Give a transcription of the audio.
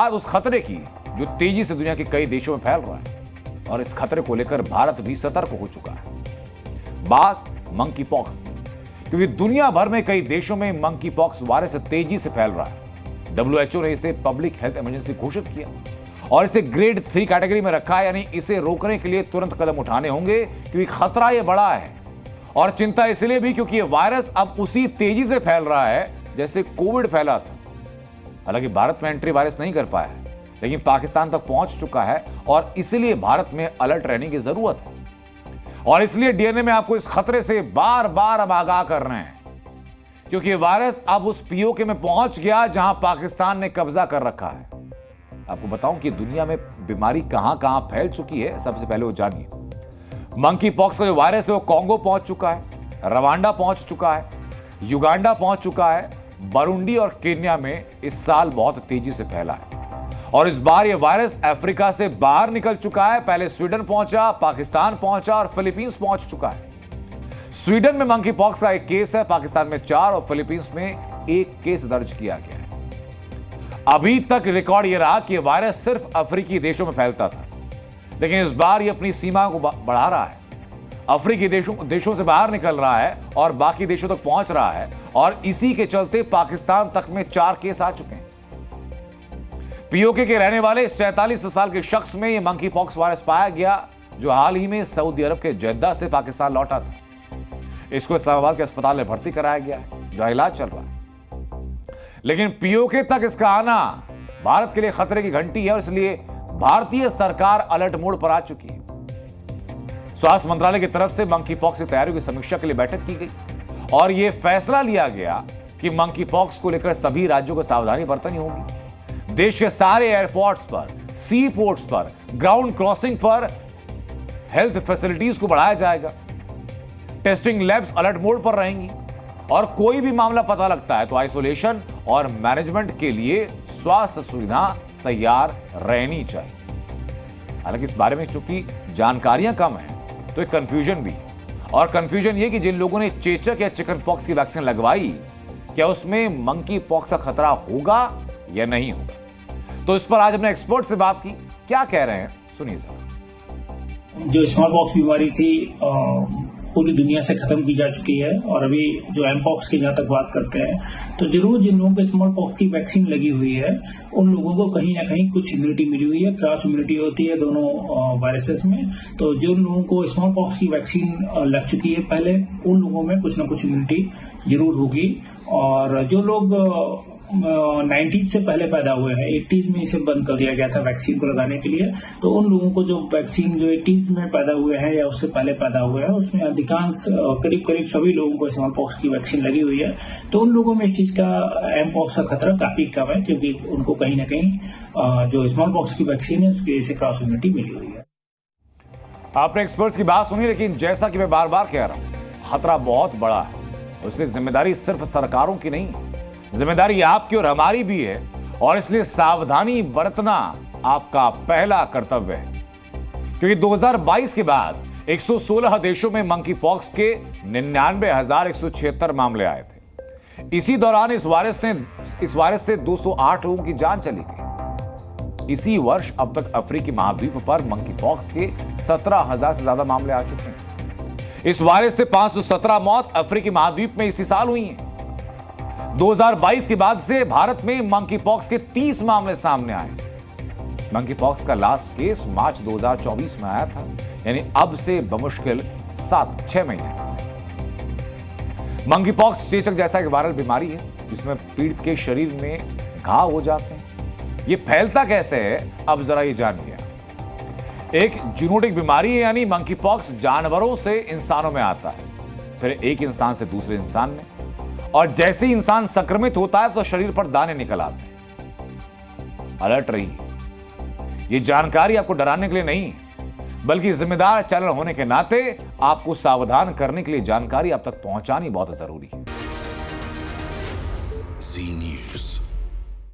बात उस खतरे की जो तेजी से दुनिया के कई देशों में फैल रहा है, और इस खतरे को लेकर भारत भी सतर्क हो चुका है। बात मंकी पॉक्स की, क्योंकि दुनिया भर में कई देशों में मंकी पॉक्स वायरस तेजी से फैल रहा है। WHO ने इसे पब्लिक हेल्थ इमरजेंसी घोषित किया और इसे ग्रेड 3 कैटेगरी में रखा है, यानी इसे रोकने के लिए तुरंत कदम उठाने होंगे, क्योंकि खतरा यह बड़ा है। और चिंता इसलिए भी क्योंकि यह वायरस अब उसी तेजी से फैल रहा है जैसे कोविड फैला था। हालांकि भारत में एंट्री वायरस नहीं कर पाया है, लेकिन पाकिस्तान तक पहुंच चुका है और इसलिए भारत में अलर्ट रहने की जरूरत है। और इसलिए डीएनए में आपको इस खतरे से बार बार अब आगाह कर रहे हैं, क्योंकि वायरस अब उस पीओके में पहुंच गया जहां पाकिस्तान ने कब्जा कर रखा है। आपको बताऊं कि दुनिया में बीमारी कहां कहां फैल चुकी है, सबसे पहले वो जानिए। मंकी पॉक्स का जो वायरस है वो कांगो पहुंच चुका है, रवांडा पहुंच चुका है, युगांडा पहुंच चुका है, बुरुंडी और केन्या में इस साल बहुत तेजी से फैला है। और इस बार यह वायरस अफ्रीका से बाहर निकल चुका है। पहले स्वीडन पहुंचा, पाकिस्तान पहुंचा और फिलीपींस पहुंच चुका है। स्वीडन में मंकी पॉक्स का 1 केस है, पाकिस्तान में 4 और फिलीपींस में 1 केस दर्ज किया गया है। अभी तक रिकॉर्ड यह रहा कि यह वायरस सिर्फ अफ्रीकी देशों में फैलता था, लेकिन इस बार यह अपनी सीमा को बढ़ा रहा है। अफ्रीकी देशों से बाहर निकल रहा है और बाकी देशों तक पहुंच रहा है, और इसी के चलते पाकिस्तान तक में 4 केस आ चुके हैं। पीओके के रहने वाले 47 साल के शख्स में यह मंकी पॉक्स वायरस पाया गया, जो हाल ही में सऊदी अरब के जेद्दा से पाकिस्तान लौटा था। इसको इस्लामाबाद के अस्पताल में भर्ती कराया गया है, जहां इलाज चल रहा है। लेकिन पीओके तक इसका आना भारत के लिए खतरे की घंटी है, और इसलिए भारतीय सरकार अलर्ट मोड पर आ चुकी है। स्वास्थ्य मंत्रालय की तरफ से मंकी पॉक्स की तैयारियों की समीक्षा के लिए बैठक की गई, और यह फैसला लिया गया कि मंकी पॉक्स को लेकर सभी राज्यों को सावधानी बरतनी होगी। देश के सारे एयरपोर्ट्स पर, सी पोर्ट्स पर, ग्राउंड क्रॉसिंग पर हेल्थ फैसिलिटीज को बढ़ाया जाएगा। टेस्टिंग लैब्स अलर्ट मोड पर रहेंगी, और कोई भी मामला पता लगता है तो आइसोलेशन और मैनेजमेंट के लिए स्वास्थ्य सुविधा तैयार रहनी चाहिए। हालांकि इस बारे में चूंकि जानकारियां कम हैं, तो एक कंफ्यूजन भी है, और कंफ्यूजन ये कि जिन लोगों ने चेचक या चिकन पॉक्स की वैक्सीन लगवाई, क्या उसमें मंकी पॉक्स का खतरा होगा या नहीं होगा। तो इस पर आज हमने एक्सपर्ट से बात की, क्या कह रहे हैं सुनिए जरा। जो स्मॉल पॉक्स बीमारी थी पूरी दुनिया से खत्म की जा चुकी है, और अभी जो एम पॉक्स की जहां तक बात करते हैं, तो जरूर जिन लोगों को स्मॉल पॉक्स की वैक्सीन लगी हुई है उन लोगों को कहीं ना कहीं कुछ इम्यूनिटी मिली हुई है। क्रॉस इम्यूनिटी होती है दोनों वायरसेस में। तो जो लोगों को स्मॉल पॉक्स की वैक्सीन लग चुकी है पहले, उन लोगों में कुछ ना कुछ इम्यूनिटी जरूर होगी। और जो लोग 90s से पहले पैदा हुए हैं, 80s में इसे बंद कर दिया गया था वैक्सीन को लगाने के लिए, तो उन लोगों को जो वैक्सीन जो 80s में पैदा हुए हैं या उससे पहले पैदा हुए हैं, उसमें अधिकांश करीब सभी लोगों को स्मॉल पॉक्स की वैक्सीन लगी हुई है। तो उन लोगों में इस चीज का एम पॉक्स का खतरा काफी कम है, क्योंकि उनको कहीं ना कहीं जो स्मॉल पॉक्स की वैक्सीन है उसकी वजह से क्रॉस इम्यूनिटी मिली हुई है। आपने एक्सपर्ट्स की बात सुनी, लेकिन जैसा कि मैं बार बार कह रहा हूं, खतरा बहुत बड़ा है, इसलिए जिम्मेदारी सिर्फ सरकारों की नहीं, जिम्मेदारी आपकी और हमारी भी है, और इसलिए सावधानी बरतना आपका पहला कर्तव्य है। क्योंकि 2022 के बाद 116 देशों में मंकी पॉक्स के 99,176 मामले आए थे। इसी दौरान इस वायरस से 208 लोगों की जान चली गई। इसी वर्ष अब तक अफ्रीकी महाद्वीप पर मंकी पॉक्स के 17,000 से ज्यादा मामले आ चुके हैं। इस वायरस से 517 मौत अफ्रीकी महाद्वीप में इसी साल हुई हैं। 2022 के बाद से भारत में मंकी पॉक्स के 30 मामले सामने आए। मंकी पॉक्स का लास्ट केस मार्च 2024 में आया था, यानी अब से बमुश्किल 6 महीने। मंकी पॉक्स चेचक जैसा एक वायरल बीमारी है, जिसमें पीड़ित के शरीर में घाव हो जाते हैं। यह फैलता कैसे है, अब जरा ये जानिए। एक जूनोटिक बीमारी है, यानी मंकी पॉक्स जानवरों से इंसानों में आता है, फिर एक इंसान से दूसरे इंसान में, और जैसे ही इंसान संक्रमित होता है तो शरीर पर दाने निकल आते हैं। अलर्ट रहिए, ये जानकारी आपको डराने के लिए नहीं, बल्कि जिम्मेदार चैनल होने के नाते आपको सावधान करने के लिए जानकारी आप तक पहुंचानी बहुत जरूरी है।